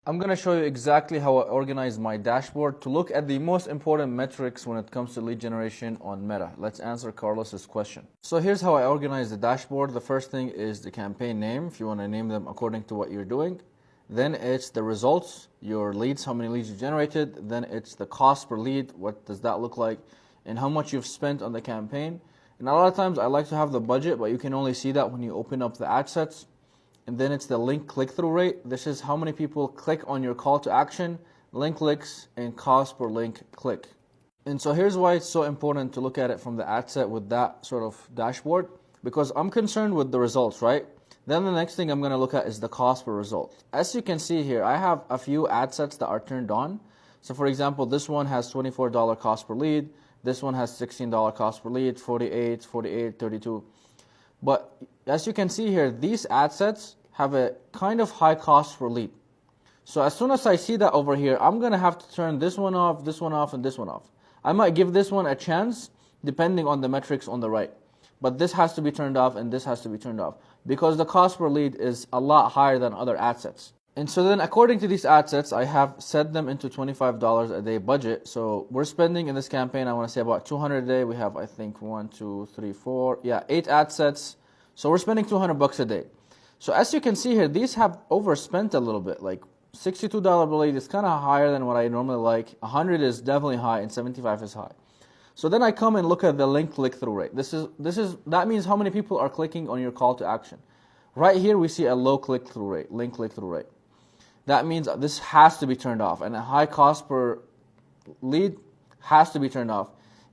I'm going to show you exactly how I organize my dashboard to look at the most important metrics when it comes to lead generation on Meta. Let's answer Carlos's question. So here's how I organize the dashboard. The first thing is the campaign name, if you want to name them according to what you're doing. Then it's the results, your leads, how many leads you generated. Then it's the cost per lead, what does that look like, and how much you've spent on the campaign. And a lot of times I like to have the budget, but you can only see that when you open up the ad sets. And then it's the link click-through rate. This is how many people click on your call to action, link clicks, and cost per link click. And so here's why it's so important to look at it from the ad set with that sort of dashboard, because I'm concerned with the results, right? Then the next thing I'm going to look at is the cost per result. As you can see here, I have a few ad sets that are turned on. So for example, this one has $24 cost per lead. This one has $16 cost per lead, 48, 48, 32. But as you can see here, these ad sets have a kind of high cost per lead. So as soon as I see that over here, I'm going to have to turn this one off, and this one off. I might give this one a chance depending on the metrics on the right. But this has to be turned off and this has to be turned off because the cost per lead is a lot higher than other ad sets. And so then according to these ad sets, I have set them into $25 a day budget. So we're spending in this campaign, I want to say about 200 a day. We have, I think, 8 ad sets. So we're spending 200 bucks a day. So as you can see here, these have overspent a little bit. Like $62 per lead is kind of higher than what I normally like. 100 is definitely high and 75 is high. So then I come and look at the link click-through rate. That means how many people are clicking on your call to action. Right here we see a low click-through rate, link click-through rate. That means this has to be turned off, and a high cost per lead has to be turned off.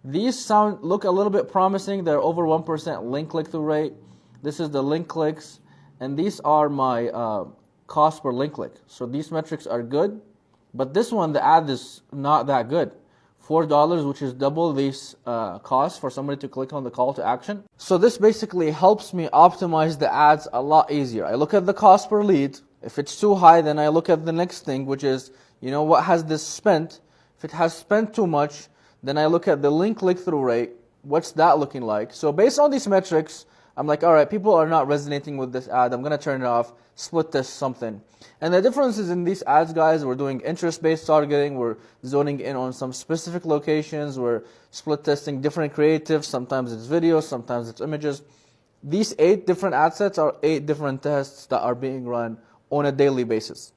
These look a little bit promising. They're over 1% link click-through rate. This is the link clicks, and these are my cost per link click. So these metrics are good, but this one, the ad is not that good. $4, which is double these costs for somebody to click on the call to action. So this basically helps me optimize the ads a lot easier. I look at the cost per lead. If it's too high, then I look at the next thing, which is, what has this spent? If it has spent too much, then I look at the link click-through rate. What's that looking like? So based on these metrics, I'm like, all right, people are not resonating with this ad. I'm going to turn it off, split test something. And the difference is in these ads, guys, we're doing interest-based targeting. We're zoning in on some specific locations. We're split testing different creatives. Sometimes it's videos, sometimes it's images. These 8 different ad sets are 8 different tests that are being run on a daily basis.